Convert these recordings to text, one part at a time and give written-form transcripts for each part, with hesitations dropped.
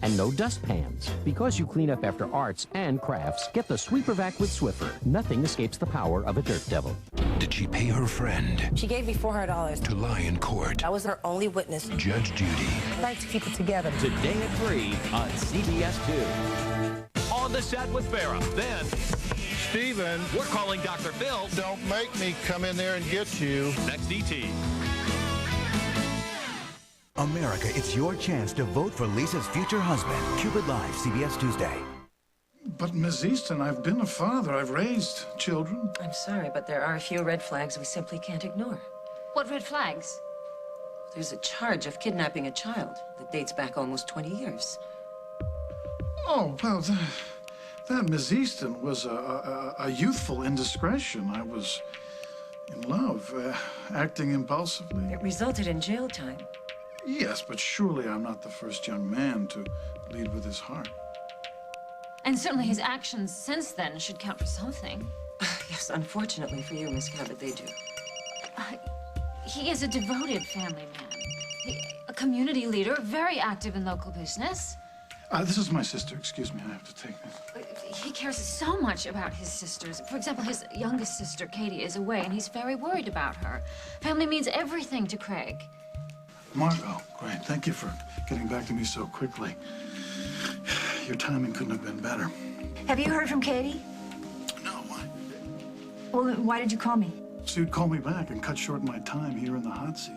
And no dustpans. Because you clean up after arts and crafts, get the Sweeper Vac with Swiffer. Nothing escapes the power of a dirt devil. Did she pay her friend She gave me $400. to lie in court? I was her only witness. Judge Judy. I like to keep it together. Today at 3 on CBS 2. On the set with Farrah. Then, Steven, we're calling Dr. Phil. don't make me come in there and get you. Next ET. America, it's your chance to vote for Lisa's future husband. Cupid Live, CBS Tuesday. But, Ms. Easton, I've been a father. I've raised children. I'm sorry, but there are a few red flags we simply can't ignore. What red flags? There's a charge of kidnapping a child that dates back almost 20 years. Oh, well, that Ms. Easton was a youthful indiscretion. I was in love, acting impulsively. It resulted in jail time. Yes, but surely I'm not the first young man to lead with his heart. And certainly his actions since then should count for something. Yes, unfortunately for you, Miss Cabot, they do. He is a devoted family man. A community leader, very active in local business. This is my sister. Excuse me, I have to take this. He cares so much about his sisters. For example, his youngest sister, Katie, is away, and he's very worried about her. Family means everything to Craig. Margot, great. Thank you for getting back to me so quickly. Your timing couldn't have been better. Have you heard from Katie? No, why? Well, why did you call me? So you'd call me back and cut short my time here in the hot seat.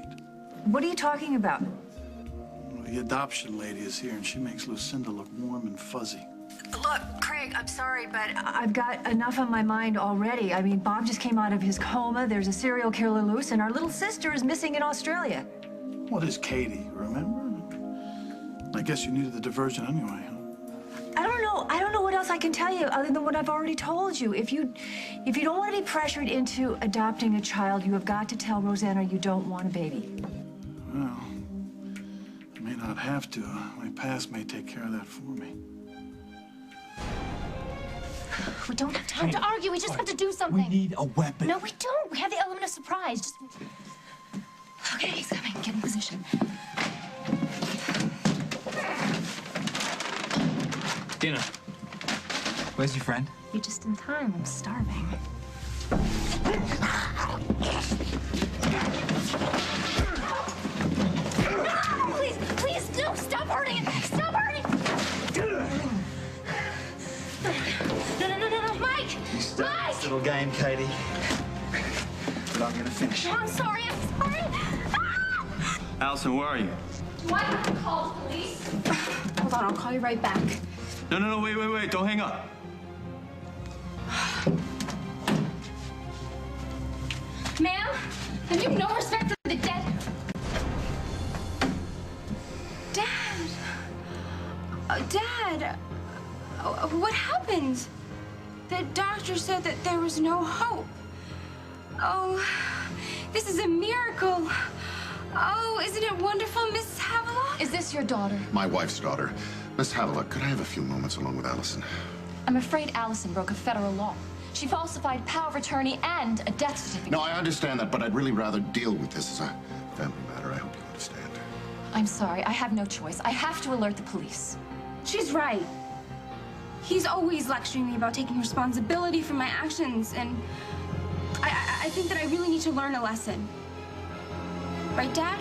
What are you talking about? Well, the adoption lady is here, and she makes Lucinda look warm and fuzzy. Look, Craig, I'm sorry, but I've got enough on my mind already. I mean, Bob just came out of his coma, there's a serial killer loose, and our little sister is missing in Australia. What is Katie, remember? I guess you needed the diversion anyway, huh? I don't know what else I can tell you other than what I've already told you. If you don't want to be pressured into adopting a child, you have got to tell Rosanna you don't want a baby. Well, I may not have to. My past may take care of that for me. We don't have time to argue. We just have to do something. We need a weapon. No, we don't. We have the element of surprise. Just... Okay, he's coming. Get in position. Dina, where's your friend? You're just in time. I'm starving. No! Please, no! Stop hurting it! Stop hurting it! No, Mike! You start Mike! this little game, Katie. But I'm gonna finish. No, I'm sorry. Ah! Allison, where are you? Do I have to call the police? Hold on, I'll call you right back. No, wait, don't hang up. Ma'am, have you no respect for the dead? Dad! Dad! What happened? The doctor said that there was no hope. Oh, this is a miracle. Oh, isn't it wonderful, Miss Havelock? Is this your daughter? My wife's daughter. Miss Havelock, could I have a few moments along with Allison? I'm afraid Allison broke a federal law. She falsified power of attorney and a death certificate. No, I understand that, but I'd really rather deal with this as a family matter. I hope you understand. I'm sorry. I have no choice. I have to alert the police. She's right. He's always lecturing me about taking responsibility for my actions, and I think that I really need to learn a lesson. Right, Dad?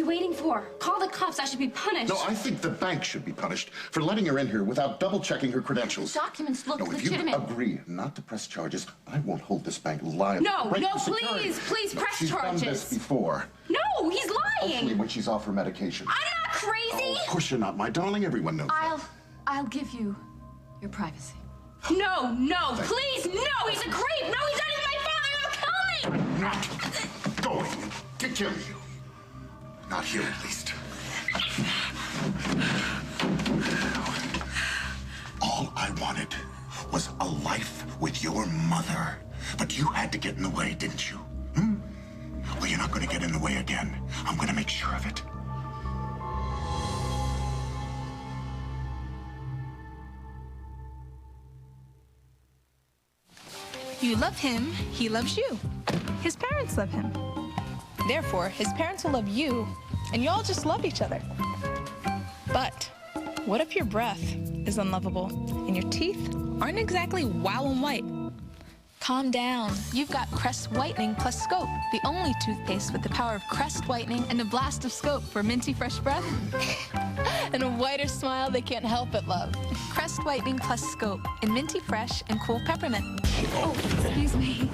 Waiting for? Call the cops. I should be punished. No, I think the bank should be punished for letting her in here without double-checking her credentials. The documents look legitimate. If you agree not to press charges, I won't hold this bank liable. No, please press She's charges. done this before. No, he's lying. Hopefully when she's off her medication. I'm not crazy. Oh, of course you're not, my darling. Everyone knows. I'll give you your privacy. No, please, no. He's a creep. No, he's not even my father. I'm coming. I'm not going to kill you. Not here, at least. All I wanted was a life with your mother. But you had to get in the way, didn't you? Well, you're not going to get in the way again. I'm going to make sure of it. You love him, he loves you. His parents love him. Therefore, his parents will love you, and you all just love each other. But what if your breath is unlovable and your teeth aren't exactly wow and white? Calm down. You've got Crest Whitening plus Scope, the only toothpaste with the power of Crest Whitening and a blast of Scope for minty fresh breath and a whiter smile they can't help but love. Crest Whitening plus Scope in minty fresh and cool peppermint. Oh, excuse me.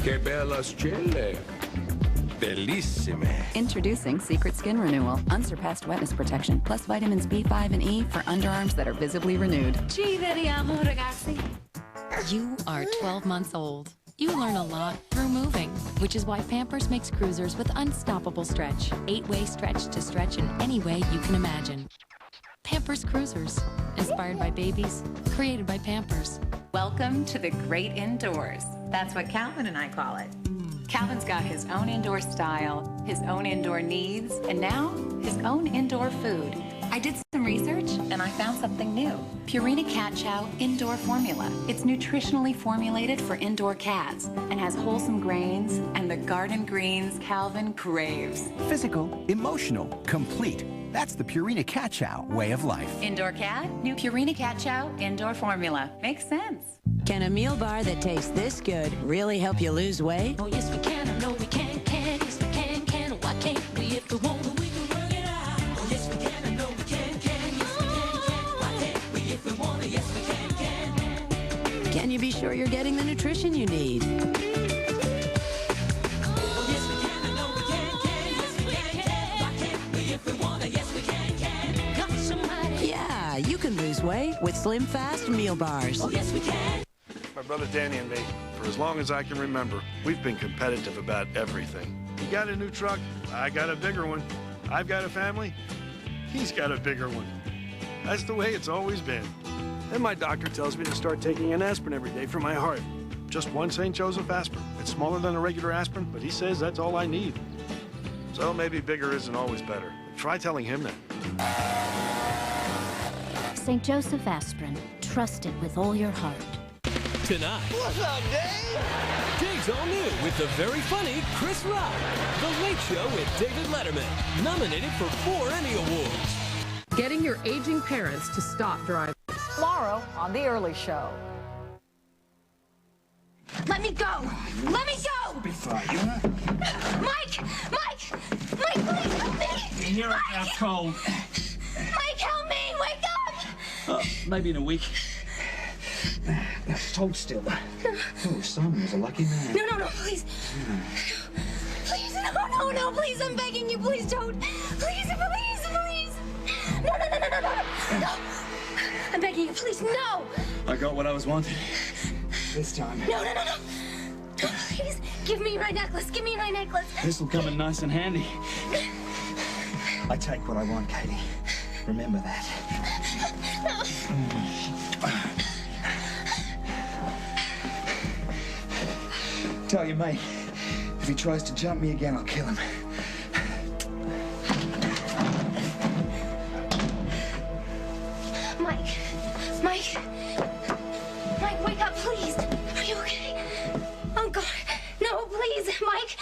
Que bellas chile. Bellissime. Introducing Secret Skin Renewal. Unsurpassed wetness protection, plus vitamins B5 and E for underarms that are visibly renewed. Ci vediamo, ragazzi. You are 12 months old. You learn a lot through moving, which is why Pampers makes cruisers with unstoppable stretch. 8-way stretch to stretch in any way you can imagine. Pampers Cruisers. Inspired by babies, created by Pampers. Welcome to the great indoors. That's what Calvin and I call it. Calvin's got his own indoor style, his own indoor needs, and now his own indoor food. I did some research and I found something new. Purina Cat Chow Indoor Formula. It's nutritionally formulated for indoor cats and has wholesome grains and the garden greens Calvin craves. Physical, emotional, complete. That's the Purina Cat Chow way of life. Indoor cat, new Purina Cat Chow Indoor Formula. Makes sense. Can a meal bar that tastes this good really help you lose weight? Oh, yes, we can. I know we can. Yes, we can. Why can't we? If we want, we can work it out. Oh, yes, we can. I know we can. Yes, we can. Why can't we? If we want it, yes, we can. Can you be sure you're getting the nutrition you need? Yeah, you can lose weight with Slim Fast meal bars. Oh, yes, we can. My brother Danny and me, for as long as I can remember, we've been competitive about everything. He got a new truck, I got a bigger one. I've got a family, he's got a bigger one. That's the way it's always been. And my doctor tells me to start taking an aspirin every day for my heart. Just one St. Joseph aspirin. It's smaller than a regular aspirin, but he says that's all I need. So maybe bigger isn't always better. Try telling him that. St. Joseph aspirin. Trust it with all your heart. Tonight. What's up, Dave? Dave's all new with the very funny Chris Rock. The Late Show with David Letterman. Nominated for 4 Emmy Awards. Getting your aging parents to stop driving. Tomorrow on The Early Show. Let me go! Let me go! Be fine, huh? Mike! Mike! Mike, please help me! Here I have cold. Mike, help me! Wake up! Maybe in a week. Hold still. Oh, Simon was a lucky man. No, please. Please, no, please, I'm begging you, please don't. Please. No. I'm begging you, please, no. I got what I was wanting. This time. No. Please, give me my necklace. This will come in nice and handy. I take what I want, Katie. Remember that. Tell your mate, if he tries to jump me again, I'll kill him. Mike, wake up, please. Are you okay? Oh, God. No, please, Mike.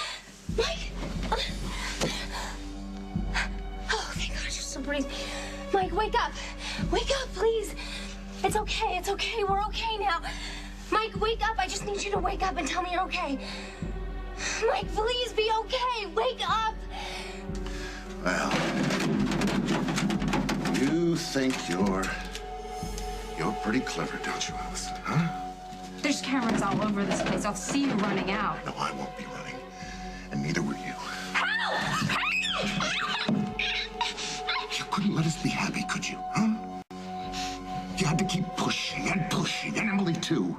Oh, thank God, you're still breathing. Mike, wake up. Wake up, please. It's okay. We're okay now. Mike, wake up. I just need you to wake up and tell me you're okay. Mike, please be okay. Wake up. Well, you think you're pretty clever, don't you, Allison, huh? There's cameras all over this place. I'll see you running out. No, I won't be running, and neither will you. Help! You couldn't let us be happy, could you, huh? You had to keep pushing, and Emily, too.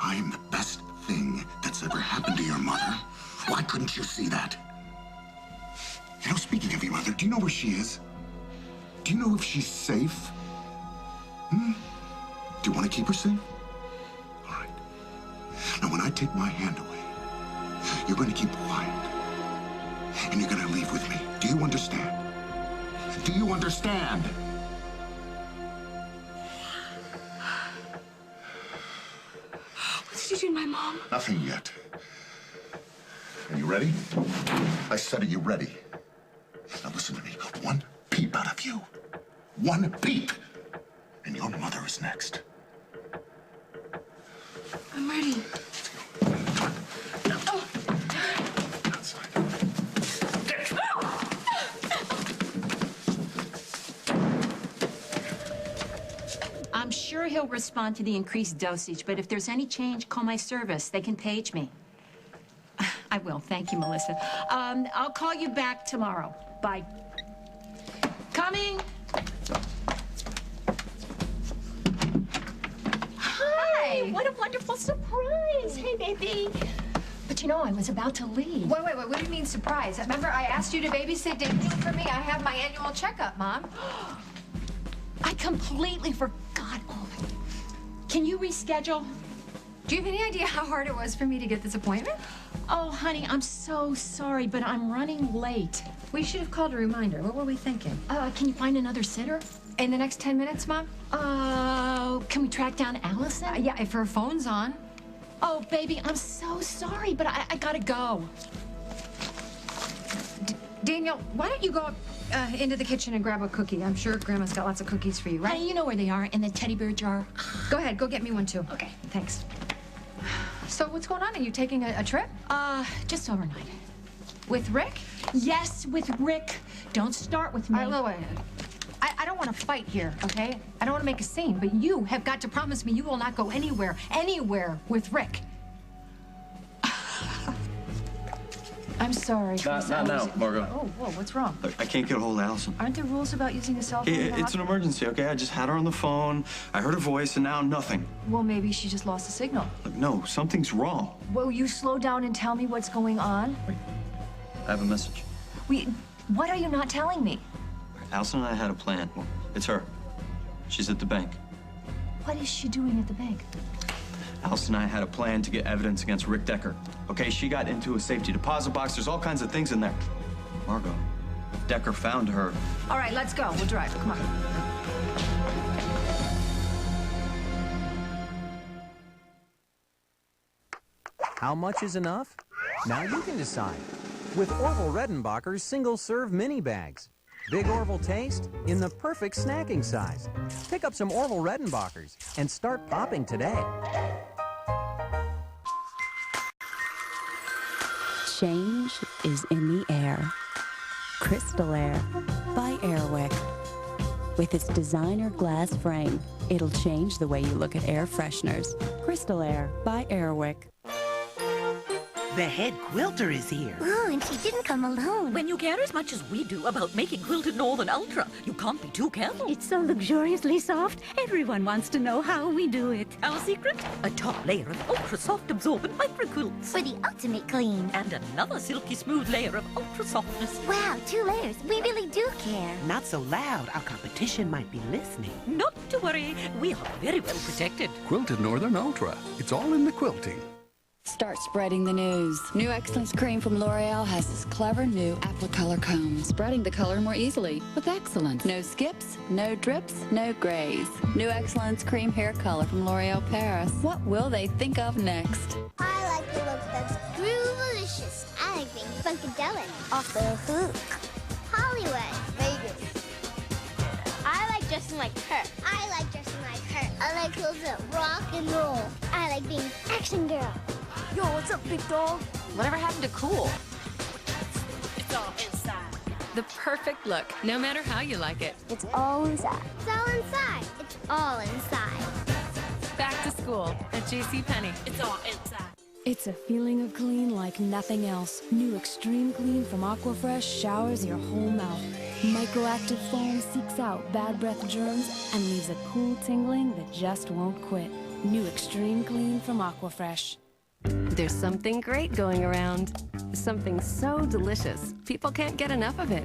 I'm the best thing that's ever happened to your mother. Why couldn't you see that? You know, speaking of your mother, do you know where she is? Do you know if she's safe? Hmm? Do you want to keep her safe? All right. Now, when I take my hand away, you're going to keep quiet. And you're going to leave with me. Do you understand? Do you understand? What did you do to my mom? Nothing yet. Are you ready? I said, are you ready? Now listen to me. One peep out of you. One peep. And your mother is next. I'm ready. I'm sure he'll respond to the increased dosage, but if there's any change, call my service. They can page me. I will. Thank you, Melissa. I'll call you back tomorrow. Bye. Coming. Hi! What a wonderful surprise! Hey, baby. But you know, I was about to leave. Wait, what do you mean surprise? Remember, I asked you to babysit Daniel for me? I have my annual checkup, Mom. I completely forgot. Oh, my. Can you reschedule? Do you have any idea how hard it was for me to get this appointment? Oh, honey, I'm so sorry, but I'm running late. We should have called a reminder. What were we thinking? Can you find another sitter? In the next 10 minutes, Mom? Can we track down Allison? Yeah, if her phone's on. Oh, baby, I'm so sorry, but I gotta go. Daniel, why don't you go up into the kitchen and grab a cookie? I'm sure Grandma's got lots of cookies for you, right? Honey, you know where they are, in the teddy bear jar. Go ahead, go get me one, too. Okay. Thanks. So what's going on? Are you taking a trip? Just overnight. With Rick? Yes, with Rick. Don't start with me. All right, wait. I don't want to fight here, okay? I don't want to make a scene, but you have got to promise me you will not go anywhere with Rick. I'm sorry, Chris. Not now, Margot. Oh, whoa, what's wrong? Look, I can't get a hold of Allison. Aren't there rules about using a cell phone? in the It's an hospital? emergency, okay? I just had her on the phone. I heard her voice, and now nothing. Well, maybe she just lost the signal. Look, no, something's wrong. Will you slow down and tell me what's going on? I have a message. What are you not telling me? Allison and I had a plan. Well, it's her. She's at the bank. What is she doing at the bank? Allison and I had a plan to get evidence against Rick Decker. Okay, she got into a safety deposit box. There's all kinds of things in there. Margot, Decker found her. All right, let's go. We'll drive. Come on. How much is enough? Now you can decide. With Orville Redenbacher's single-serve mini bags. Big Orville taste in the perfect snacking size. Pick up some Orville Redenbachers and start popping today. Change is in the air. Crystal Air by Airwick. With its designer glass frame, it'll change the way you look at air fresheners. Crystal Air by Airwick. The head quilter is here. Ooh, and she didn't come alone. When you care as much as we do about making Quilted Northern Ultra, you can't be too careful. It's so luxuriously soft, everyone wants to know how we do it. Our secret? A top layer of ultra-soft absorbent microquilts. For the ultimate clean. And another silky smooth layer of ultra-softness. Wow, 2 layers. We really do care. Not so loud. Our competition might be listening. Not to worry. We are very well protected. Quilted Northern Ultra. It's all in the quilting. Start spreading the news. New Excellence Cream from L'Oreal has this clever new Applicolor comb, spreading the color more easily with excellence. No skips, no drips, no grays. New Excellence Cream Hair Color from L'Oreal Paris. What will they think of next? I like the look that's groovalicious. I like being funkadelic. Off the hook. Hollywood. Vegas. I like dressing like her. I like dressing like her. I like clothes that rock and roll. I like being action girl. Yo, what's up, big dog? Whatever happened to cool? It's all inside. The perfect look, no matter how you like it. It's all inside. It's all inside. It's all inside. Back to school at JCPenney. It's all inside. It's a feeling of clean like nothing else. New Extreme Clean from Aquafresh showers your whole mouth. Microactive foam seeks out bad breath germs and leaves a cool tingling that just won't quit. New Extreme Clean from Aquafresh. There's something great going around. Something so delicious, people can't get enough of it.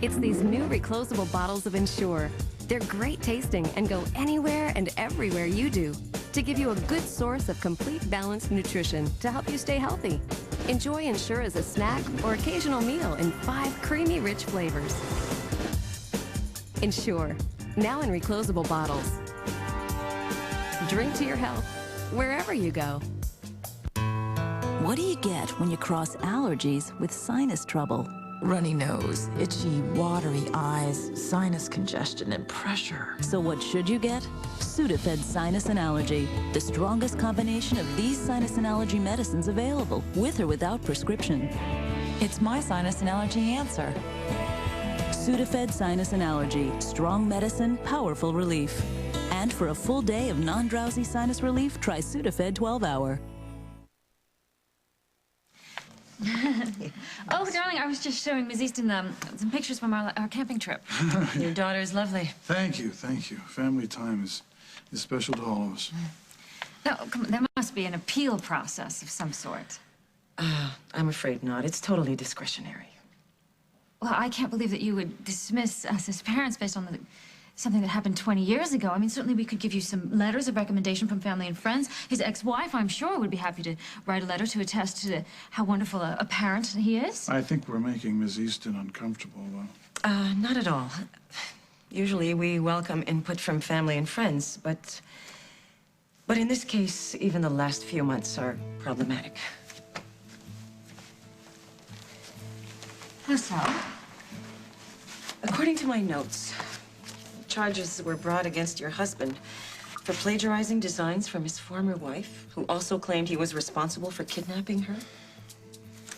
It's these new reclosable bottles of Ensure. They're great tasting and go anywhere and everywhere you do to give you a good source of complete balanced nutrition to help you stay healthy. Enjoy Ensure as a snack or occasional meal in 5 creamy, rich flavors. Ensure, now in reclosable bottles. Drink to your health, wherever you go. What do you get when you cross allergies with sinus trouble? Runny nose, itchy, watery eyes, sinus congestion, and pressure. So what should you get? Sudafed Sinus and Allergy, the strongest combination of these sinus and allergy medicines available, with or without prescription. It's my sinus and allergy answer. Sudafed Sinus and Allergy, strong medicine, powerful relief. And for a full day of non-drowsy sinus relief, try Sudafed 12-Hour. Oh, darling, I was just showing Ms. Easton some pictures from our camping trip. Your daughter is lovely. Thank you, thank you. Family time is special to all of us. No, come on, there must be an appeal process of some sort. I'm afraid not. It's totally discretionary. Well, I can't believe that you would dismiss us as parents based on something that happened 20 years ago. I mean, certainly we could give you some letters of recommendation from family and friends. His ex-wife, I'm sure, would be happy to write a letter to attest to how wonderful a parent he is. I think we're making Ms. Easton uncomfortable, though. Not at all. Usually we welcome input from family and friends, but in this case, even the last few months are problematic. How so? According to my notes, charges were brought against your husband for plagiarizing designs from his former wife, who also claimed he was responsible for kidnapping her.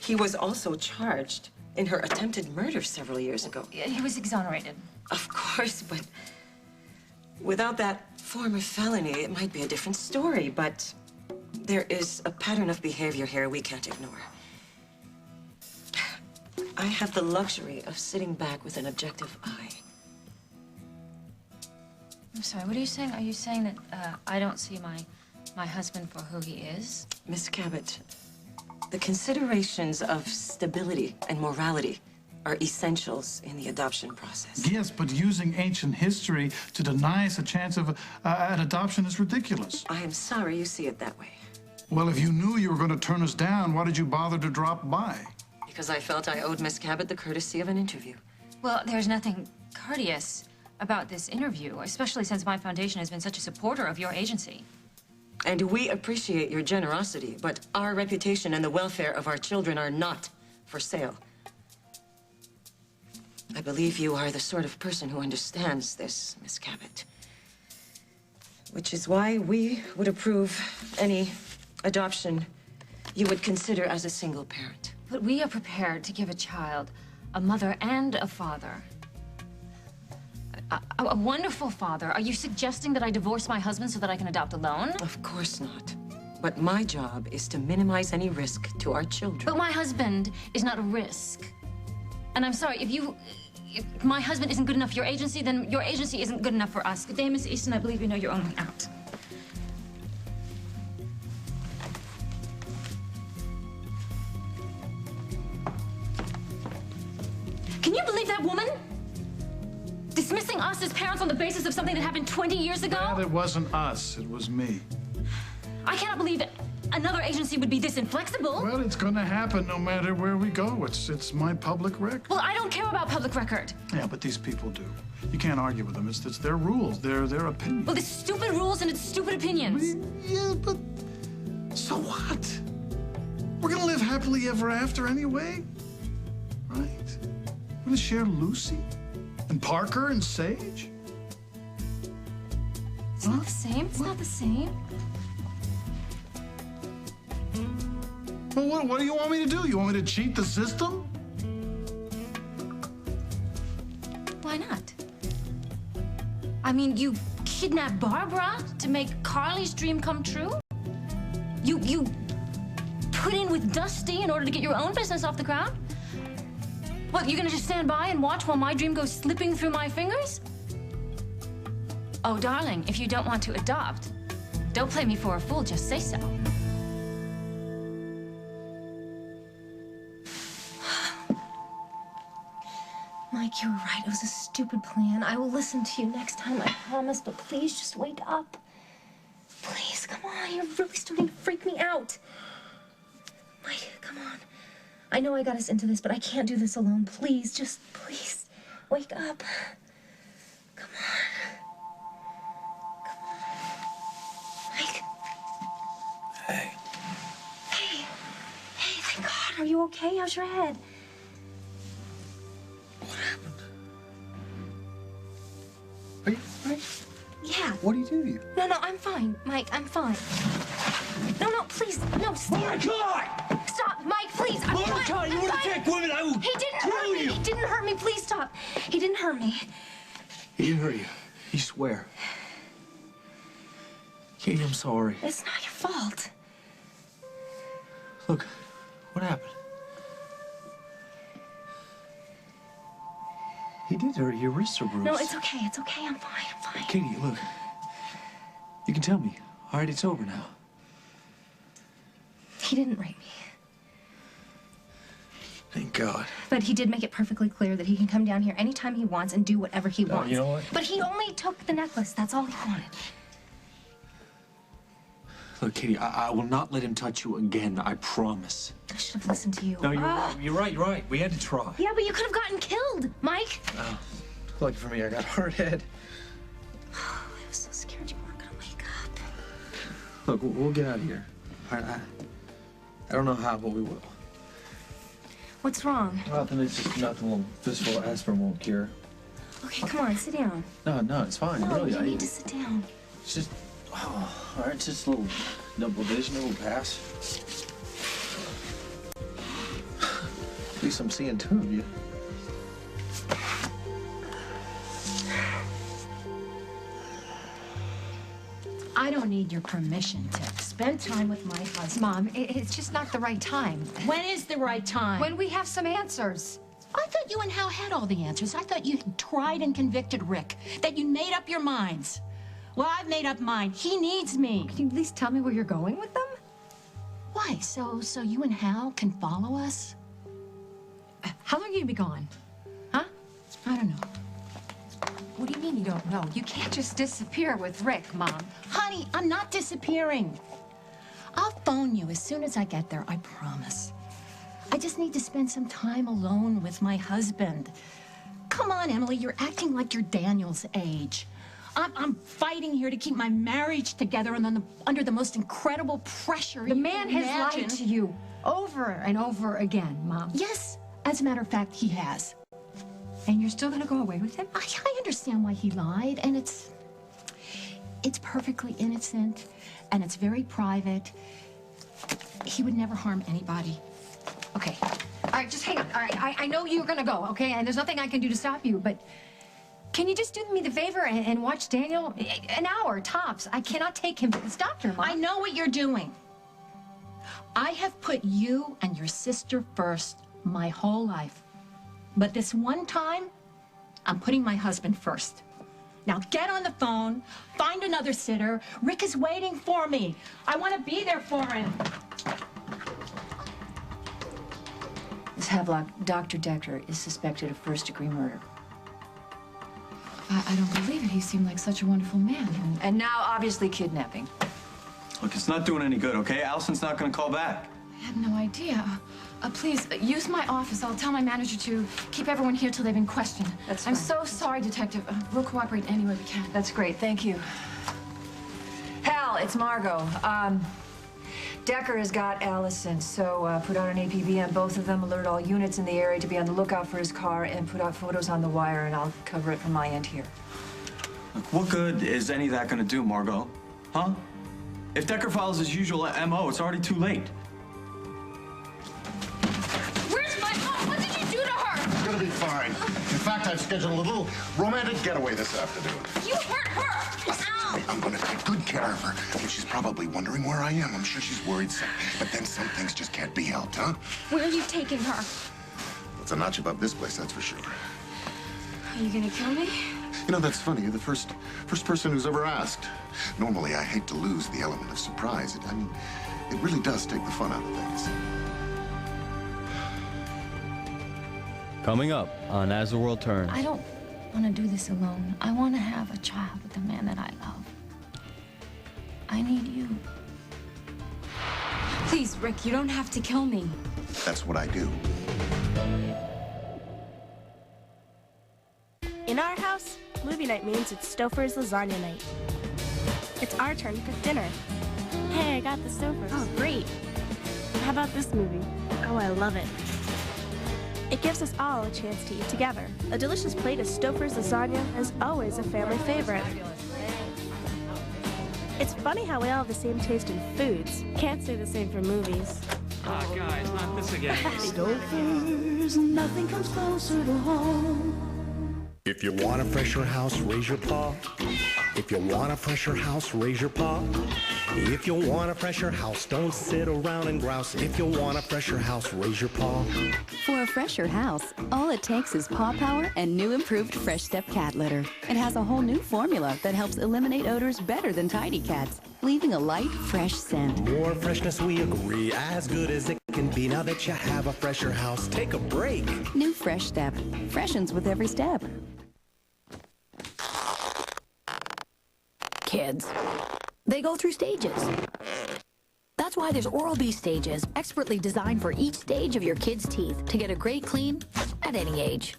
He was also charged in her attempted murder several years ago. He was exonerated. Of course, but without that former felony, it might be a different story, but there is a pattern of behavior here we can't ignore. I have the luxury of sitting back with an objective eye. I'm sorry, what are you saying? Are you saying that I don't see my husband for who he is? Miss Cabot, the considerations of stability and morality are essentials in the adoption process. Yes, but using ancient history to deny us a chance of an adoption is ridiculous. I am sorry you see it that way. Well, if you knew you were going to turn us down, why did you bother to drop by? Because I felt I owed Miss Cabot the courtesy of an interview. Well, there's nothing courteous about this interview, especially since my foundation has been such a supporter of your agency. And we appreciate your generosity, but our reputation and the welfare of our children are not for sale. I believe you are the sort of person who understands this, Miss Cabot. Which is why we would approve any adoption you would consider as a single parent. But we are prepared to give a child a mother and a father. A wonderful father. Are you suggesting that I divorce my husband so that I can adopt alone? Of course not. But my job is to minimize any risk to our children. But my husband is not a risk. And I'm sorry, if my husband isn't good enough for your agency, then your agency isn't good enough for us. Good day, Miss Easton. I believe you know your own way out. Can you believe that woman? Dismissing us as parents on the basis of something that happened 20 years ago? Well, it wasn't us. It was me. I cannot believe that another agency would be this inflexible. Well, it's going to happen no matter where we go. It's my public record. Well, I don't care about public record. Yeah, but these people do. You can't argue with them. It's their rules, their opinions. Well, it's stupid rules and it's stupid opinions. Yeah, but so what? We're going to live happily ever after anyway, right? We're going to share Lucy and Parker and Sage. It's not the same. It's not the same. Well, what do you want me to do? You want me to cheat the system? Why not? I mean, you kidnapped Barbara to make Carly's dream come true? You put in with Dusty in order to get your own business off the ground? What, you're gonna just stand by and watch while my dream goes slipping through my fingers? Oh, darling, if you don't want to adopt, don't play me for a fool, just say so. Mike, you're right. It was a stupid plan. I will listen to you next time, I promise. But please, just wake up. Please, come on. You're really starting to freak me out. Mike, come on. I know I got us into this, but I can't do this alone. Please, just please, wake up. Come on. Come on. Mike. Hey. Hey. Hey, thank God. Are you okay? How's your head? What happened? Are you all right? Yeah. What do you do to you? No, I'm fine. Mike, I'm fine. No, please. No, stop. My God! Stop, Mike, please. I'm Mordecai, fine. you I'm wanna fine. take women, I will He didn't kill hurt me. you. He didn't hurt me. Please stop. He didn't hurt me. He didn't hurt you. You swear. Katie, I'm sorry. It's not your fault. Look, what happened? He did hurt your wrists are bruised. No, it's okay. It's okay. I'm fine. I'm fine. Katie, look. You can tell me. All right, it's over now. He didn't rape me. Thank God. But he did make it perfectly clear that he can come down here anytime he wants and do whatever he wants. You know what? But he only took the necklace. That's all he wanted. Look, Katie, I will not let him touch you again. I promise. I should have listened to you. No, you're right. You're right. You're right. We had to try. Yeah, but you could have gotten killed, Mike. Oh, lucky for me, I got a hard head. I was so scared you weren't gonna wake up. Look, we'll get out of here. All right, I don't know how, but we will. What's wrong? Nothing. It's just nothing. A little fistful of aspirin won't cure. Okay, come on, sit down. No, it's fine. No, really, you need to sit down. It's just, all right, it's just a little double vision. It will pass. At least I'm seeing two of you. I don't need your permission to spend time with my husband. Mom, it's just not the right time. When is the right time? When we have some answers. I thought you and Hal had all the answers. I thought you had tried and convicted Rick, that you made up your minds. Well, I've made up mine. He needs me. Can you at least tell me where you're going with them? Why? So you and Hal can follow us? How long are you gonna be gone? Huh? I don't know. What do you mean you don't know? You can't just disappear with Rick, Mom. Honey, I'm not disappearing. I'll phone you as soon as I get there, I promise. I just need to spend some time alone with my husband. Come on, Emily, you're acting like you're Daniel's age. I'm fighting here to keep my marriage together and under the most incredible pressure The you man can has imagine. lied to you over and over again, Mom. Yes, as a matter of fact, he has. And you're still gonna go away with him? I understand why he lied, and it's perfectly innocent, and it's very private. He would never harm anybody. Okay. All right, just hang on. All right, I know you're gonna go, okay? And there's nothing I can do to stop you, but can you just do me the favor and watch Daniel an hour, tops? I cannot take him to this doctor, Mom. I know what you're doing. I have put you and your sister first my whole life. But this one time, I'm putting my husband first. Now get on the phone, find another sitter. Rick is waiting for me. I want to be there for him. Ms. Havelock, Dr. Decker is suspected of first-degree murder. I don't believe it. He seemed like such a wonderful man. And now, obviously, kidnapping. Look, it's not doing any good, okay? Allison's not gonna call back. I had no idea. Please, use my office. I'll tell my manager to keep everyone here till they've been questioned. That's I'm fine. so sorry, Detective. We'll cooperate any way we can. That's great, thank you. Hal, it's Margot. Decker has got Allison, so put out an APB on both of them, alert all units in the area to be on the lookout for his car, and put out photos on the wire, and I'll cover it from my end here. Look, what good is any of that gonna do, Margot? Huh? If Decker follows his usual MO, it's already too late. Where's my mom? What did you do to her? It's gonna be fine. In fact, I've scheduled a little romantic getaway this afternoon. You hurt her! Ow! I'm gonna take good care of her. I mean, she's probably wondering where I am. I'm sure she's worried sick. But then some things just can't be helped, huh? Where are you taking her? It's a notch above this place, that's for sure. Are you gonna kill me? You know, that's funny. You're the first person who's ever asked. Normally, I hate to lose the element of surprise. I mean, it really does take the fun out of things. Coming up on As the World Turns. I don't want to do this alone. I want to have a child with the man that I love. I need you. Please, Rick, you don't have to kill me. That's what I do. In our house, movie night means it's Stouffer's lasagna night. It's our turn to cook dinner. Hey, I got the Stouffer's. Oh, great. How about this movie? Oh, I love it. It gives us all a chance to eat together. A delicious plate of Stouffer's lasagna is always a family favorite. It's funny how we all have the same taste in foods. Can't say the same for movies. Guys, not this again. Stouffer's, nothing comes closer to home. If you want a fresher house, raise your paw. If you want a fresher house, raise your paw. If you want a fresher house, don't sit around and grouse. If you want a fresher house, raise your paw. For a fresher house, all it takes is paw power and new improved Fresh Step cat litter. It has a whole new formula that helps eliminate odors better than Tidy Cats, leaving a light, fresh scent. More freshness, we agree, as good as it can be. Now that you have a fresher house, take a break. New Fresh Step. Freshens with every step. Kids, they go through stages. That's why there's Oral-B Stages, expertly designed for each stage of your kid's teeth to get a great clean at any age.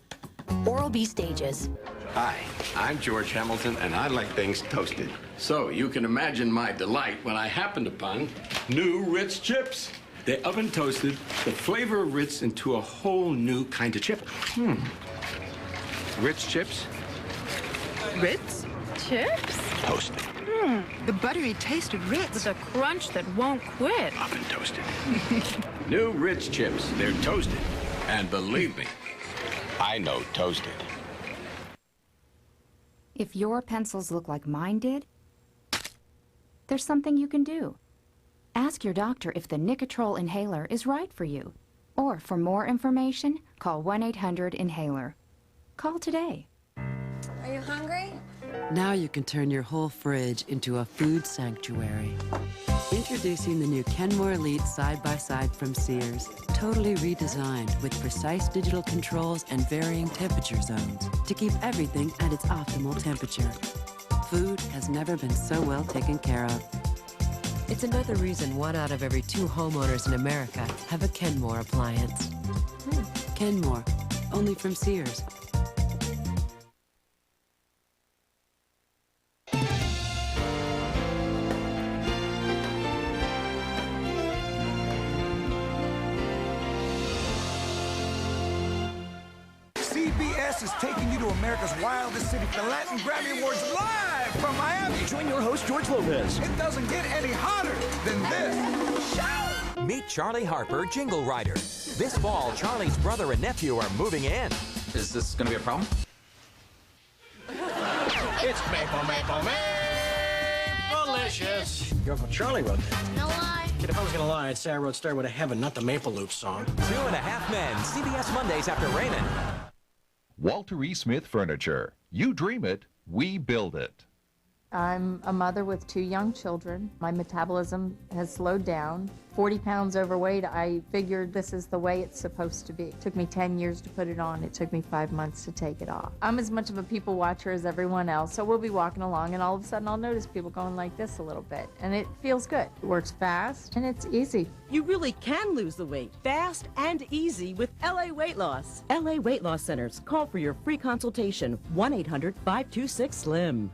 Oral-B Stages. Hi, I'm George Hamilton, and I like things toasted. So you can imagine my delight when I happened upon new Ritz chips. They oven toasted the flavor of Ritz into a whole new kind of chip. Ritz chips. Ritz? Chips? Toasted. The buttery taste of Ritz with a crunch that won't quit. Oven toasted. New Ritz chips. They're toasted. And believe me, I know toasted. If your pencils look like mine did, there's something you can do. Ask your doctor if the Nicotrol inhaler is right for you. Or for more information, call 1-800-INHALER. Call today. Are you hungry? Now you can turn your whole fridge into a food sanctuary. Introducing the new Kenmore Elite side-by-side from Sears. Totally redesigned with precise digital controls and varying temperature zones to keep everything at its optimal temperature. Food has never been so well taken care of. It's another reason 1 out of every 2 homeowners in America have a Kenmore appliance. Kenmore, only from Sears. CBS is taking you to America's wildest city for the Latin Grammy Awards live from Miami. Join your host, George Lopez. It doesn't get any hotter than this. Shout! Meet Charlie Harper, Jingle Rider. This fall, Charlie's brother and nephew are moving in. Is this gonna be a problem? It's Maple, delicious. Your Uncle Charlie wrote that. No lie. Kid, if I was gonna lie, I'd say I wrote Stairway to Heaven, not the Maple Loop song. 2.5 Men, CBS Mondays after Raymond. Walter E. Smith Furniture. You dream it, we build it. I'm a mother with 2 young children. My metabolism has slowed down. 40 pounds overweight, I figured this is the way it's supposed to be. It took me 10 years to put it on. It took me 5 months to take it off. I'm as much of a people watcher as everyone else, so we'll be walking along and all of a sudden I'll notice people going like this a little bit, and it feels good. It works fast and it's easy. You really can lose the weight fast and easy with LA Weight Loss. LA Weight Loss Centers. Call for your free consultation. 1-800-526-SLIM.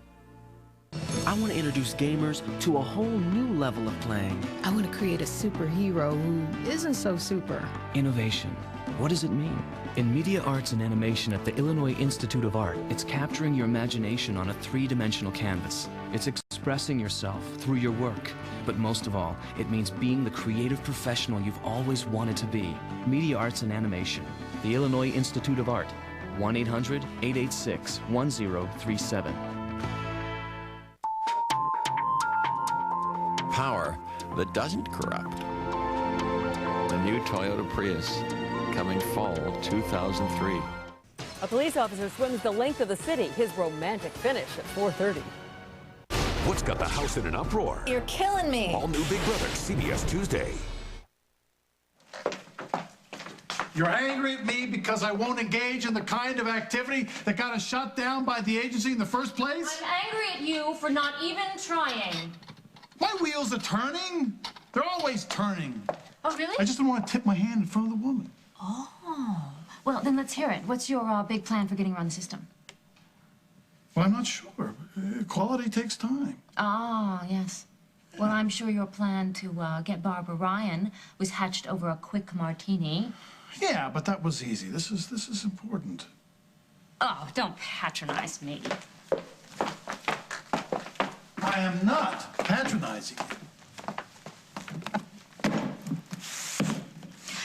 I want to introduce gamers to a whole new level of playing. I want to create a superhero who isn't so super. Innovation. What does it mean? In media arts and animation at the Illinois Institute of Art, it's capturing your imagination on a 3-dimensional canvas. It's expressing yourself through your work. But most of all, it means being the creative professional you've always wanted to be. Media arts and animation. The Illinois Institute of Art. 1-800-886-1037. Power that doesn't corrupt. The new Toyota Prius, coming fall 2003. A police officer swims the length of the city, his romantic finish at 4:30. What's got the house in an uproar? You're killing me. All new Big Brother, CBS Tuesday. You're angry at me because I won't engage in the kind of activity that got us shut down by the agency in the first place? I'm angry at you for not even trying. My wheels are turning. They're always turning. Oh, really? I just don't want to tip my hand in front of the woman. Oh. Well, then let's hear it. What's your big plan for getting around the system? Well, I'm not sure. Quality takes time. Ah, yes. Well, I'm sure your plan to get Barbara Ryan was hatched over a quick martini. Yeah, but that was easy. This is important. Oh, don't patronize me. I am not patronizing you.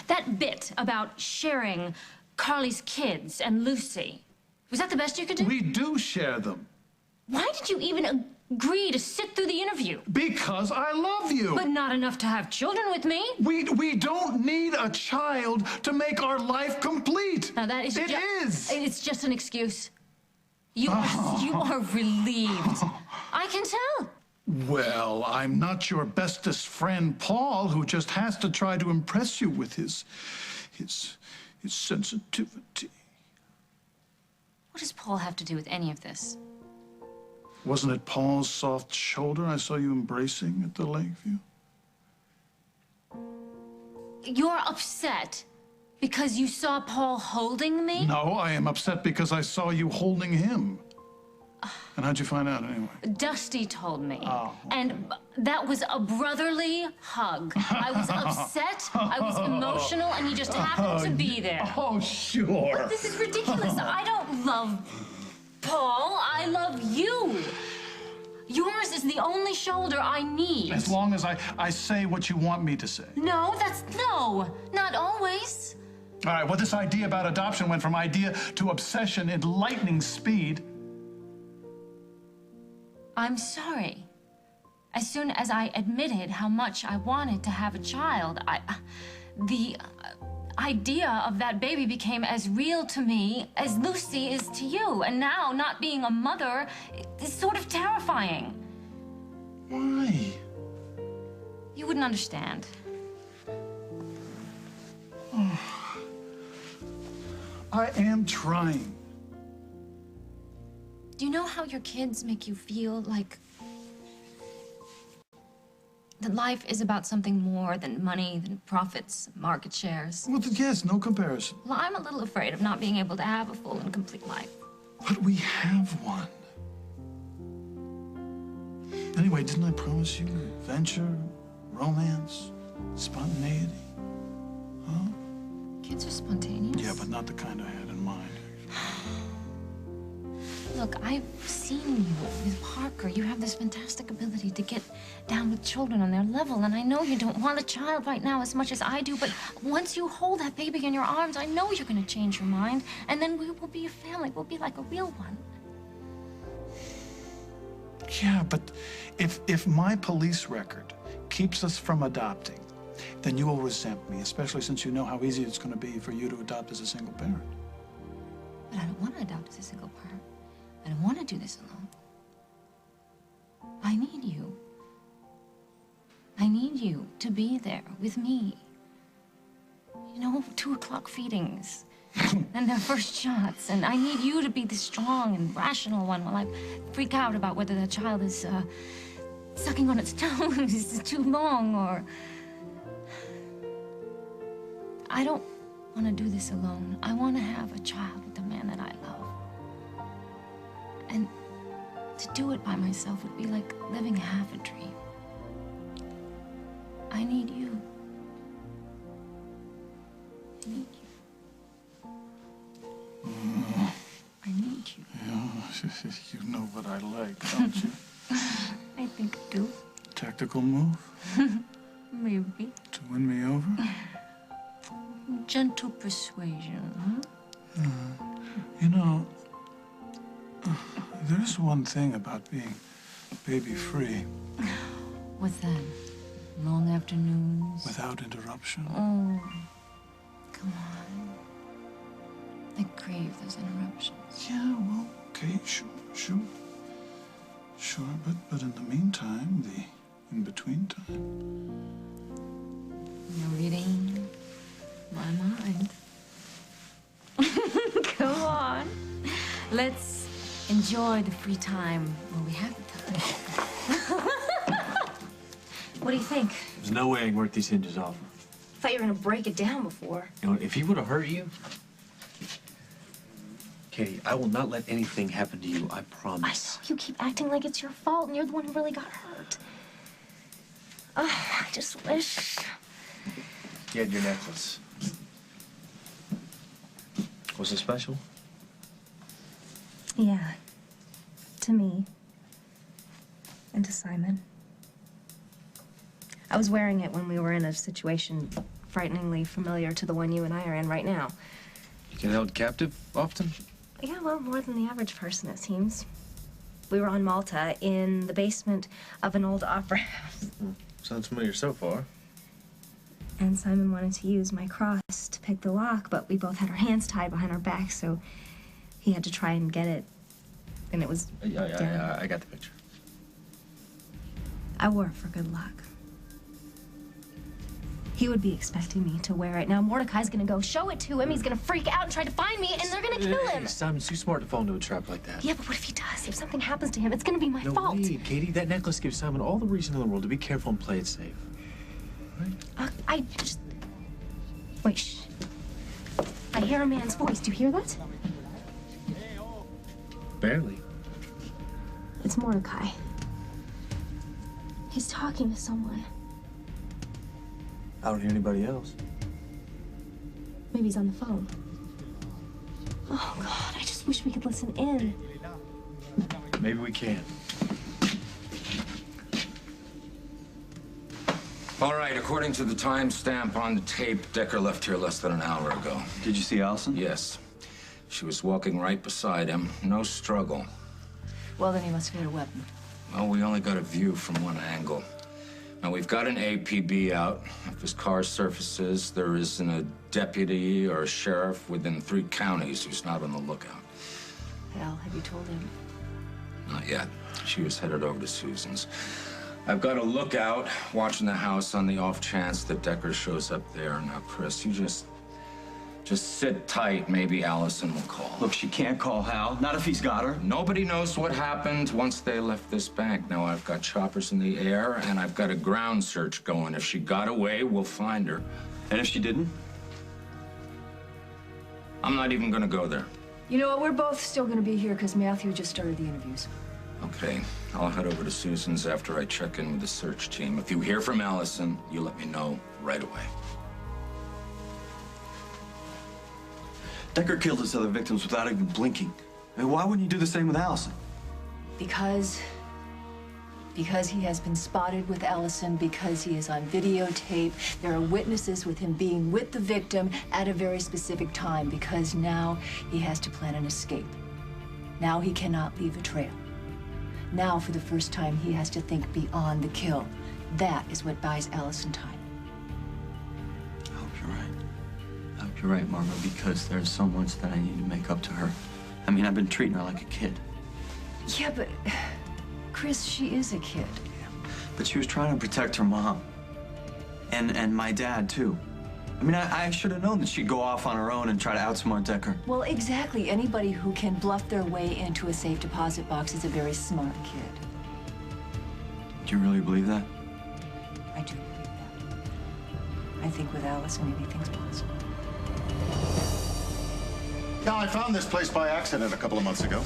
That bit about sharing Carly's kids and Lucy, was that the best you could do? We do share them. Why did you even agree to sit through the interview? Because I love you. But not enough to have children with me. We don't need a child to make our life complete. Now that is It is. It's just an excuse. You are relieved. I can tell. Well, I'm not your bestest friend, Paul, who just has to try to impress you with his sensitivity. What does Paul have to do with any of this? Wasn't it Paul's soft shoulder I saw you embracing at the Lakeview? You're upset because you saw Paul holding me? No, I am upset because I saw you holding him. And how'd you find out anyway? Dusty told me. Oh. And that was a brotherly hug. I was upset, I was emotional, and he just happened to be there. Oh, sure. But this is ridiculous. I don't love Paul. I love you. Yours is the only shoulder I need. As long as I say what you want me to say. No, not always. All right, well, this idea about adoption went from idea to obsession in lightning speed. I'm sorry. As soon as I admitted how much I wanted to have a child, the idea of that baby became as real to me as Lucy is to you. And now, not being a mother is sort of terrifying. Why? You wouldn't understand. I am trying. Do you know how your kids make you feel like that life is about something more than money, than profits, market shares? Well, yes, no comparison. Well, I'm a little afraid of not being able to have a full and complete life. But we have one. Anyway, didn't I promise you adventure, romance, spontaneity? Huh? Kids are spontaneous. Yeah, but not the kind I had in mind. Look, I've seen you with Parker. You have this fantastic ability to get down with children on their level, and I know you don't want a child right now as much as I do, but once you hold that baby in your arms, I know you're going to change your mind, and then we will be a family. We'll be like a real one. Yeah, but if my police record keeps us from adopting, then you will resent me, especially since you know how easy it's going to be for you to adopt as a single parent. But I don't want to adopt as a single parent. I don't want to do this alone. I need you. I need you to be there with me. You know, 2 o'clock feedings and their first shots. And I need you to be the strong and rational one while I freak out about whether the child is sucking on its toes too long or... I don't want to do this alone. I want to have a child with the man that I love. And to do it by myself would be like living half a dream. I need you. I need you. I need you. Yeah, you know what I like, don't you? I think I do. Tactical move? Maybe. To win me over? Gentle persuasion, huh? You know, there's one thing about being baby-free. What's that? Long afternoons? Without interruption. Oh, come on. I crave those interruptions. Yeah, well, okay, sure. Sure, but in the meantime, the in-between time. You're reading my mind. Let's enjoy the free time while we have the time. What do you think? There's no way I can work these hinges off. I thought you were gonna break it down before. You know, if he would have hurt you... Katie, I will not let anything happen to you, I promise. I know, you keep acting like it's your fault, and you're the one who really got hurt. Oh, I just wish... You had your necklace. Was it special? Yeah. To me. And to Simon. I was wearing it when we were in a situation frighteningly familiar to the one you and I are in right now. You get held captive often? Yeah, well, more than the average person, it seems. We were on Malta in the basement of an old opera house. Sounds familiar so far. And Simon wanted to use my cross to pick the lock, but we both had our hands tied behind our backs, so he had to try and get it. And it was Yeah, I got the picture. I wore it for good luck. He would be expecting me to wear it. Now Mordecai's gonna go show it to him. He's gonna freak out and try to find me, and they're gonna kill him. Hey, Simon's too smart to fall into a trap like that. Yeah, but what if he does? If something happens to him, it's gonna be my fault. No way, Katie. That necklace gives Simon all the reason in the world to be careful and play it safe. Right? I just... Wait, shh. I hear a man's voice. Do you hear that? Barely. It's Mordecai. He's talking to someone. I don't hear anybody else. Maybe he's on the phone. Oh, God, I just wish we could listen in. Maybe we can. All right, according to the timestamp on the tape, Decker left here less than an hour ago. Did you see Allison? Yes. She was walking right beside him. No struggle. Well, then he must have had a weapon. Well, we only got a view from one angle. Now, we've got an APB out. If his car surfaces, there isn't a deputy or a sheriff within 3 counties who's not on the lookout. Al, have you told him? Not yet. She was headed over to Susan's. I've got a lookout watching the house on the off chance that Decker shows up there. Now, Chris, you just sit tight. Maybe Allison will call. Look, she can't call Hal. Not if he's got her. Nobody knows what happened once they left this bank. Now, I've got choppers in the air, and I've got a ground search going. If she got away, we'll find her. And if she didn't? I'm not even gonna go there. You know what? We're both still going to be here because Matthew just started the interviews. Okay, I'll head over to Susan's after I check in with the search team. If you hear from Allison, you let me know right away. Decker killed his other victims without even blinking. I mean, why wouldn't you do the same with Allison? Because he has been spotted with Allison, because he is on videotape. There are witnesses with him being with the victim at a very specific time, because now he has to plan an escape. Now he cannot leave a trail. Now, for the first time, he has to think beyond the kill. That is what buys Allison time. I hope you're right. I hope you're right, Margot, because there's so much that I need to make up to her. I mean, I've been treating her like a kid. Yeah, but... Chris, she is a kid. But she was trying to protect her mom. And my dad, too. I mean, I should have known that she'd go off on her own and try to outsmart Decker. Well, exactly. Anybody who can bluff their way into a safe deposit box is a very smart kid. Do you really believe that? I do believe that. I think with Allison, anything's possible. Yeah, I found this place by accident a couple of months ago.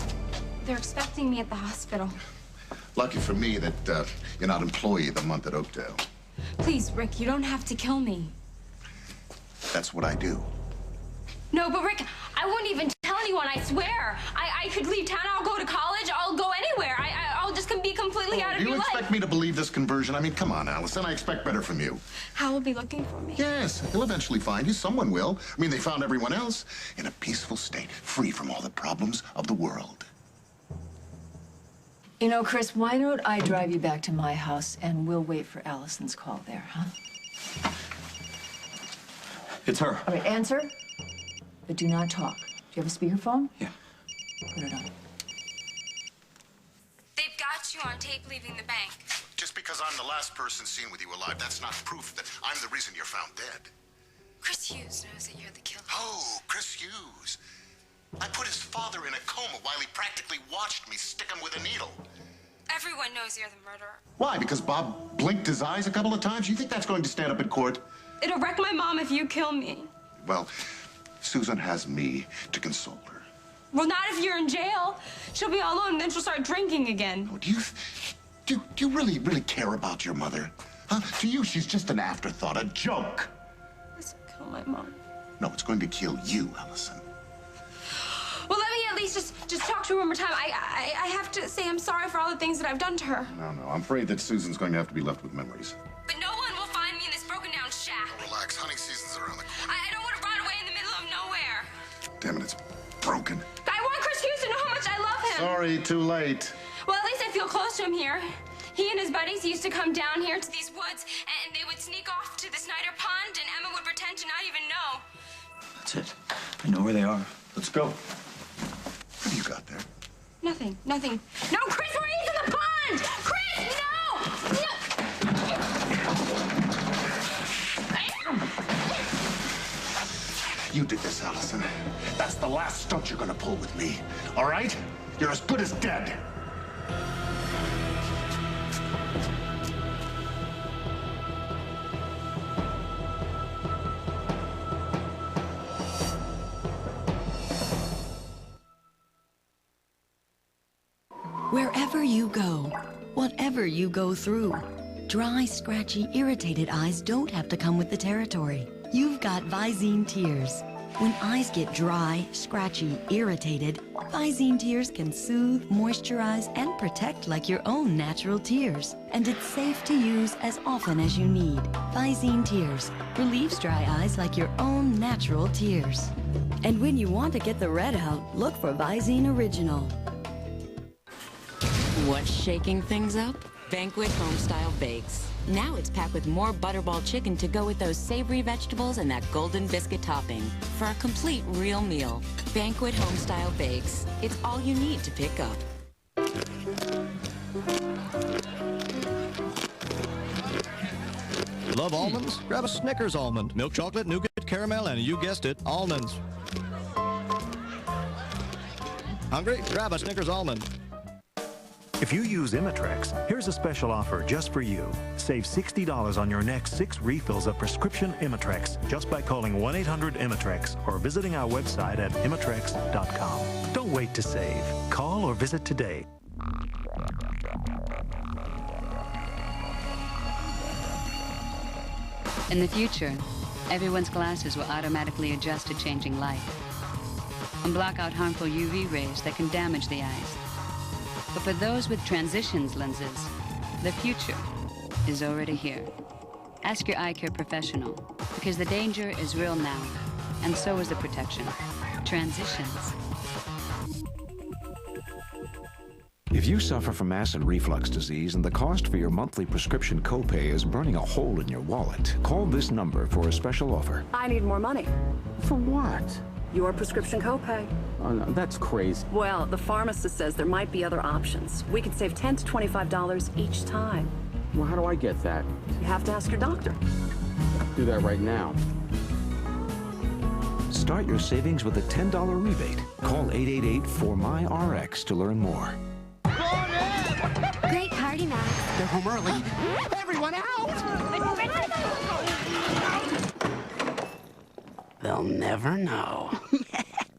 They're expecting me at the hospital. Lucky for me that you're not employee of the month at Oakdale. Please, Rick, you don't have to kill me. That's what I do. No, but Rick, I wouldn't even tell anyone, I swear. I could leave town, I'll go to college, I'll go anywhere. I'll just be completely out of your life. Do you expect me to believe this conversion? I mean, come on, Allison, I expect better from you. Hal will be looking for me. Yes, he'll eventually find you. Someone will. I mean, they found everyone else in a peaceful state, free from all the problems of the world. You know, Chris, why don't I drive you back to my house and we'll wait for Allison's call there, huh? It's her. All right, answer, but do not talk. Do you have a speakerphone? Yeah. Put it on. They've got you on tape leaving the bank. Just because I'm the last person seen with you alive, that's not proof that I'm the reason you're found dead. Chris Hughes knows that you're the killer. Oh, Chris Hughes. I put his father in a coma while he practically watched me stick him with a needle. Everyone knows you're the murderer. Why? Because Bob blinked his eyes a couple of times? You think that's going to stand up in court? It'll wreck my mom if you kill me. Well, Susan has me to console her. Well, not if you're in jail. She'll be all alone, and then she'll start drinking again. Oh, do you really care about your mother? Huh? To you, she's just an afterthought, a joke. This will kill my mom. No, it's going to kill you, Allison. Well, let me at least just talk to her one more time. I have to say I'm sorry for all the things that I've done to her. No, I'm afraid that Susan's going to have to be left with memories. But no one will find me in this broken-down shack. Relax, hunting season's around the corner. I don't want to run away in the middle of nowhere. Damn it, it's broken. I want Chris Hughes to know how much I love him. Sorry, too late. Well, at least I feel close to him here. He and his buddies used to come down here to these woods, and they would sneak off to the Snyder Pond, and Emma would pretend to not even know. That's it. I know where they are. Let's go. What have you got there? Nothing. No, Chris, we're in the pond! Chris, You did this, Allison. That's the last stunt you're gonna pull with me. All right? You're as good as dead. Wherever you go, whatever you go through, dry, scratchy, irritated eyes don't have to come with the territory. You've got Visine Tears. When eyes get dry, scratchy, irritated, Visine Tears can soothe, moisturize, and protect like your own natural tears. And it's safe to use as often as you need. Visine Tears relieves dry eyes like your own natural tears. And when you want to get the red out, look for Visine Original. What's shaking things up? Banquet Homestyle Bakes. Now it's packed with more butterball chicken to go with those savory vegetables and that golden biscuit topping for a complete real meal. Banquet Homestyle Bakes. It's all you need to pick up. Love almonds? Grab a Snickers almond. Milk chocolate, nougat, caramel, and you guessed it, almonds. Hungry? Grab a Snickers almond. If you use Imitrex, here's a special offer just for you. Save $60 on your next 6 refills of prescription Imitrex just by calling 1-800-Imitrex or visiting our website at imitrex.com. Don't wait to save. Call or visit today. In the future, everyone's glasses will automatically adjust to changing light and block out harmful UV rays that can damage the eyes. But for those with transitions lenses, the future is already here. Ask your eye care professional, because the danger is real now, and so is the protection. Transitions. If you suffer from acid reflux disease and the cost for your monthly prescription copay is burning a hole in your wallet, call this number for a special offer. I need more money. For what? Your prescription copay. Oh, no, that's crazy. Well, the pharmacist says there might be other options. We could save $10 to $25 each time. Well, how do I get that? You have to ask your doctor. Do that right now. Start your savings with a $10 rebate. Call 888-4MY-RX to learn more. Great party, Max. They're home early. Everyone out! They'll never know.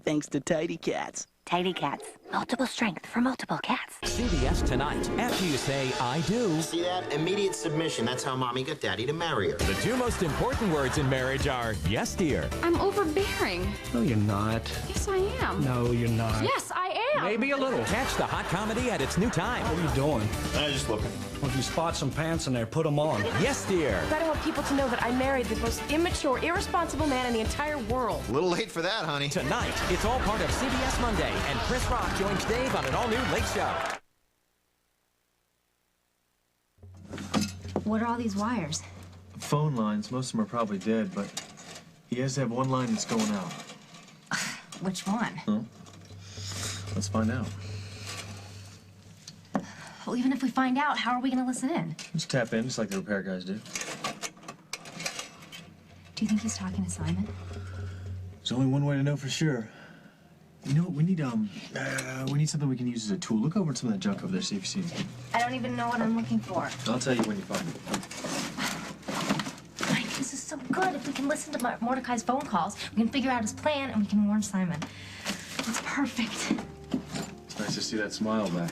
Thanks to Tidy Cats. Tidy Cats. Multiple strength for multiple cats. CBS tonight. After you say, I do. See that? Immediate submission. That's how Mommy got Daddy to marry her. The 2 most important words in marriage are, yes, dear. I'm overbearing. No, you're not. Yes, I am. No, you're not. Yes, I am. Maybe a little. Catch the hot comedy at its new time. What are you doing? I'm just looking. Well, if you spot some pants in there, put them on. Yes, dear. I don't want people to know that I married the most immature, irresponsible man in the entire world. A little late for that, honey. Tonight, it's all part of CBS Monday, and Chris Rock joins Dave on an all-new Late Show. What are all these wires? Phone lines. Most of them are probably dead, but he has to have one line that's going out. Which one? Huh? Let's find out. Well, even if we find out, how are we going to listen in? Just tap in, just like the repair guys do. Do you think he's talking to Simon? There's only one way to know for sure. You know what we need something we can use as a tool. Look over at some of that junk over there, see if you see anything. I don't even know what I'm looking for. I'll tell you when you find it. Mike, this is so good. If we can listen to Mordecai's phone calls, we can figure out his plan, and we can warn Simon. It's perfect. It's nice to see that smile back.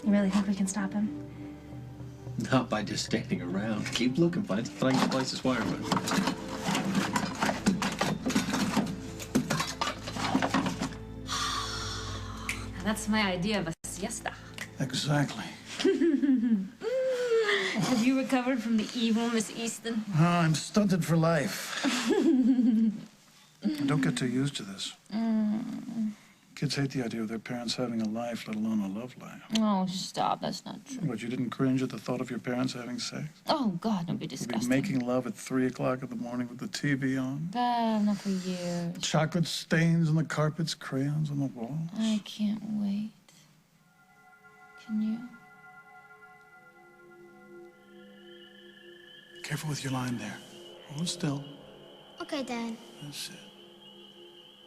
You really think we can stop him? Not by just standing around. Keep looking, find a place to wire with. That's my idea of a siesta. Exactly. Have you recovered from the evil, Miss Easton? Oh, I'm stunted for life. Don't get too used to this. Kids hate the idea of their parents having a life, let alone a love life. Oh, stop. That's not true. What, you didn't cringe at the thought of your parents having sex? Oh, God, don't be You'd disgusting. be making love at 3 o'clock in the morning with the TV on. Not for years. Chocolate stains on the carpets, crayons on the walls. I can't wait. Can you? Careful with your line there. Hold still. Okay, Dad. That's it.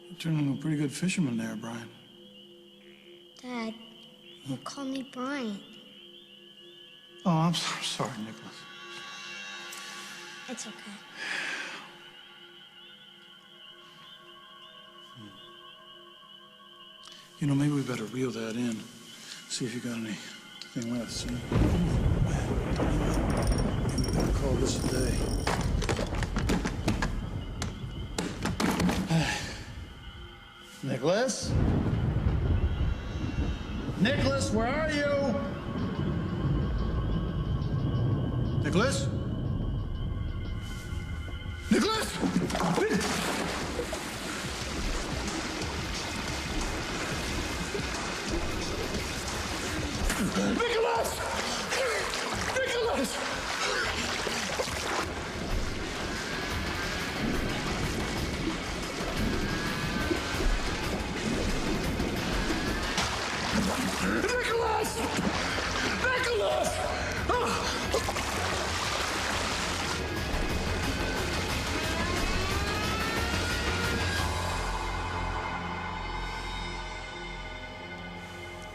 You're turning into a pretty good fisherman there, Brian. Dad, don't call me Brian. Oh, I'm sorry, Nicholas. It's okay. You know, maybe we better reel that in. See if you got anything left. See? Maybe we better call this a day. Nicholas? Nicholas, where are you? Nicholas? Nicholas? Nicholas! Nicholas! Nicholas! Nicholas!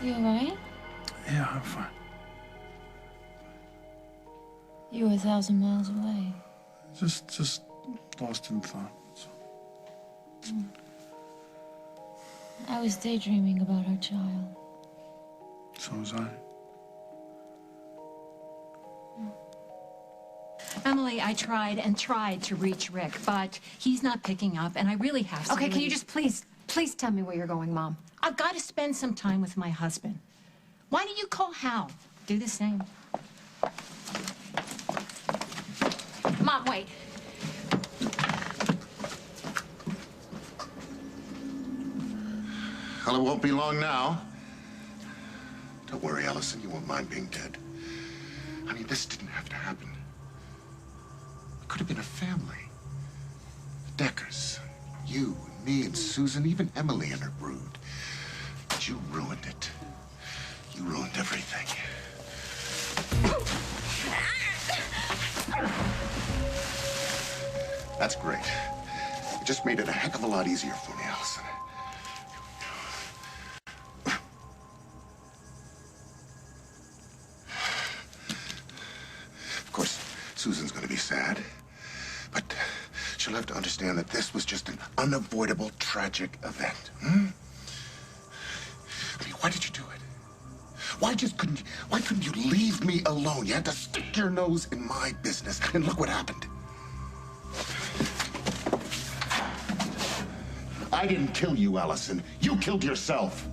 You all right? Yeah, I'm fine. You were 1,000 miles away. Just lost in thought. I was daydreaming about our child. So was I. Emily, I tried and tried to reach Rick, but he's not picking up, and I really have to. Okay, can you leave. just please tell me where you're going, Mom? I've got to spend some time with my husband. Why don't you call Hal? Do the same. Mom, wait. Well, it won't be long now. Don't worry, Allison. You won't mind being dead. I mean, this didn't have to happen. It could have been a family. The Deckers. You and me and Susan, even Emily and her brood. But you ruined it. You ruined everything. That's great. It just made it a heck of a lot easier for me, Allison. Of course, Susan's going to be sad, but she'll have to understand that this was just an unavoidable, tragic event. I mean, why did you do it? Why couldn't you leave me alone? You had to stick your nose in my business, and look what happened. I didn't kill you, Allison. You killed yourself.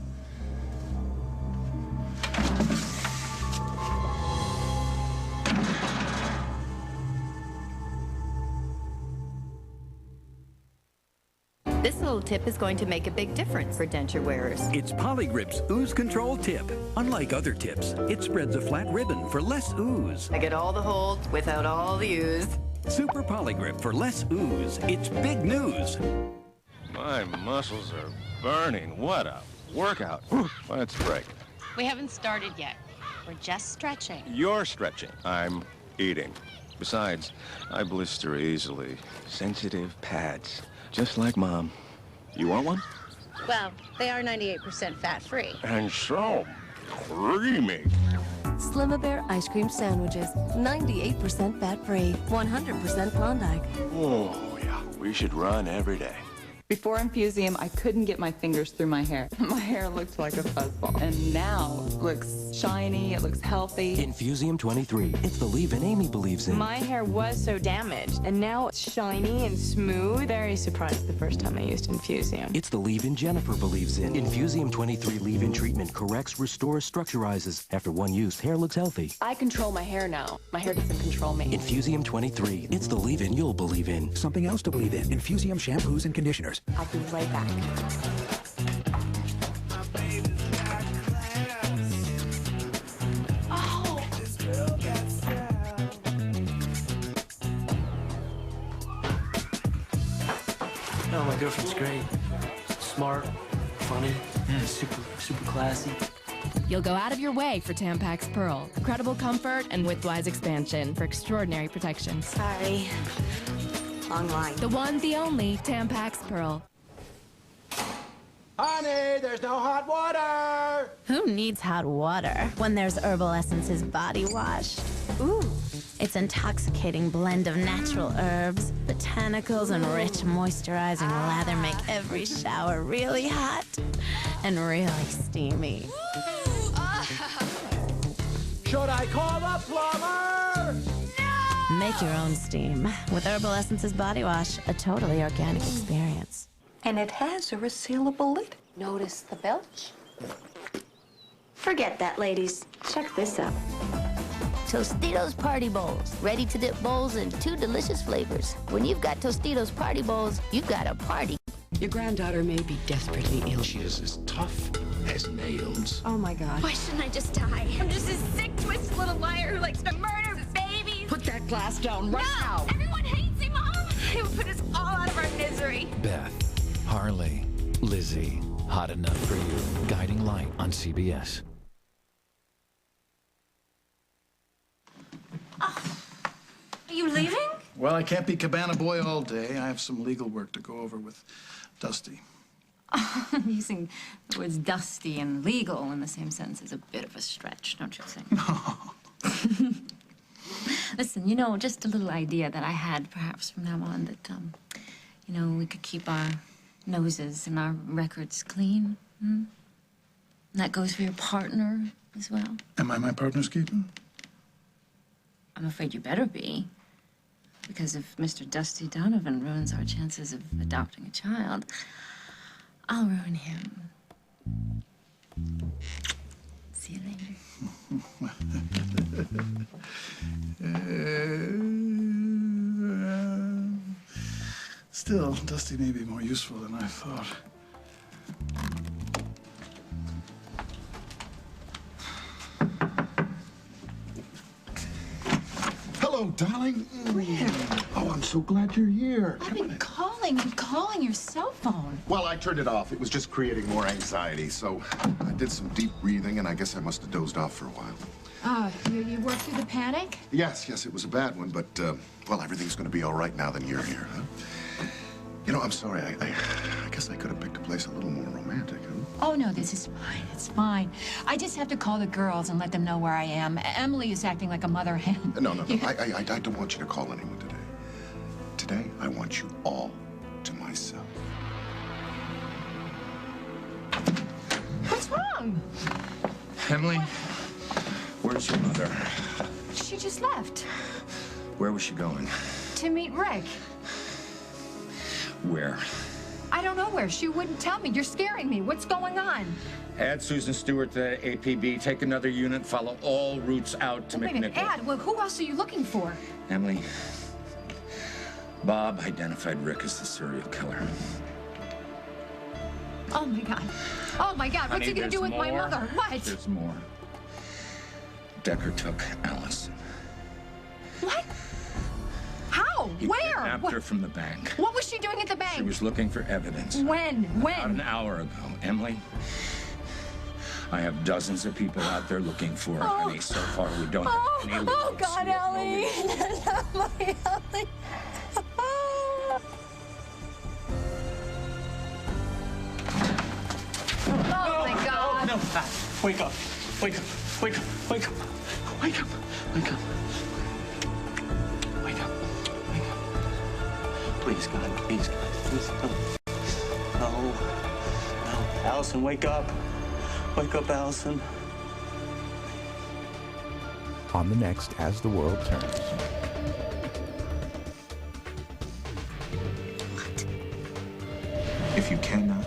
This little tip is going to make a big difference for denture wearers. It's Polygrip's Ooze Control Tip. Unlike other tips, it spreads a flat ribbon for less ooze. I get all the holds without all the ooze. Super Polygrip for less ooze. It's big news. My muscles are burning. What a workout. Let's break. We haven't started yet. We're just stretching. You're stretching. I'm eating. Besides, I blister easily. Sensitive pads. Just like Mom. You want one? Well, they are 98% fat-free. And so creamy. Slim-A-Bear ice cream sandwiches. 98% fat-free. 100% Klondike. Oh, yeah. We should run every day. Before Infusium, I couldn't get my fingers through my hair. My hair looked like a fuzzball. And now it looks shiny, it looks healthy. Infusium 23. It's the leave-in Amy believes in. My hair was so damaged, and now it's shiny and smooth. Very surprised the first time I used Infusium. It's the leave-in Jennifer believes in. Infusium 23 leave-in treatment corrects, restores, structurizes. After one use, hair looks healthy. I control my hair now. My hair doesn't control me. Infusium 23. It's the leave-in you'll believe in. Something else to believe in. Infusium shampoos and conditioners. I'll be right back. Oh, my girlfriend's great. Smart, funny, super classy. You'll go out of your way for Tampax Pearl. Incredible comfort and widthwise expansion for extraordinary protection. Sorry. Long line. The one, the only Tampax Pearl. Honey, there's no hot water! Who needs hot water when there's Herbal Essence's body wash? Ooh, its intoxicating blend of natural herbs, botanicals, and rich moisturizing lather make every shower really hot and really steamy. Should I call a plumber? Make your own steam with Herbal Essence's body wash, a totally organic experience. And it has a resealable lid. Notice the belch? Forget that, ladies. Check this out. Tostitos Party Bowls. Ready to dip bowls in 2 delicious flavors. When you've got Tostitos Party Bowls, you've got a party. Your granddaughter may be desperately ill. She is as tough as nails. Oh, my God. Why shouldn't I just die? I'm just a sick, twisted little liar who likes to murder babies. Put that glass down right now. Everyone hates him, Mom. He would put us all out of our misery. Beth, Harley, Lizzie, Hot Enough for You. Guiding Light on CBS. Are you leaving? Well, I can't be cabana boy all day. I have some legal work to go over with Dusty. Using the words dusty and legal in the same sentence is a bit of a stretch, don't you think? Listen, you know, just a little idea that I had perhaps from now on that, you know, we could keep our noses and our records clean. And that goes for your partner as well. Am I my partner's keeper? I'm afraid you better be. Because if Mr. Dusty Donovan ruins our chances of adopting a child, I'll ruin him. See you later. Still, Dusty may be more useful than I thought. Hello, darling. Oh, I'm so glad you're here. I've been calling and calling your cell phone. Well, I turned it off. It was just creating more anxiety. So I did some deep breathing, and I guess I must have dozed off for a while. You worked through the panic? Yes, it was a bad one, but, well, everything's going to be all right now that you're here, huh? You know, I'm sorry. I guess I could have picked a place a little more romantic, huh? Oh, no, this is fine. It's fine. I just have to call the girls and let them know where I am. Emily is acting like a mother hen. No. I don't want you to call anyone today. Today, I want you all to myself. What's wrong? Emily, where's your mother? She just left. Where was she going? To meet Rick. Where? I don't know where. She wouldn't tell me. You're scaring me. What's going on? Add Susan Stewart to APB. Take another unit. Follow all routes out to Wait a minute, McNichol. Ad, well, who else are you looking for? Emily, Bob identified Rick as the serial killer. Oh, my God. Oh, my God. What's he going to do with my mother? What? There's more. Decker took Allison. What? How? He Where? kidnapped her from the bank. What was she doing at the bank? She was looking for evidence. When? About an hour ago. Emily, I have dozens of people out there looking for her, honey. So far, we don't have any leads. Oh, God, Ellie. Not my Ellie. Oh, God. Wake up. Wake up. Wake up. Wake up. Wake up. Wake up. Wake up. Wake up. Please, God. Please, God. Please. No. No. No. Allison, wake up. Wake up, Allison. On the next As the World Turns. If you cannot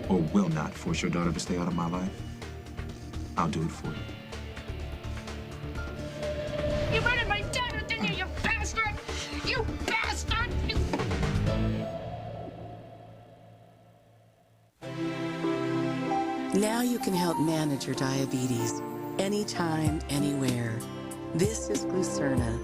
or will not force your daughter to stay out of my life, I'll do it for you. You murdered my daughter, didn't you, you bastard? You bastard! You... Now you can help manage your diabetes anytime, anywhere. This is Glucerna,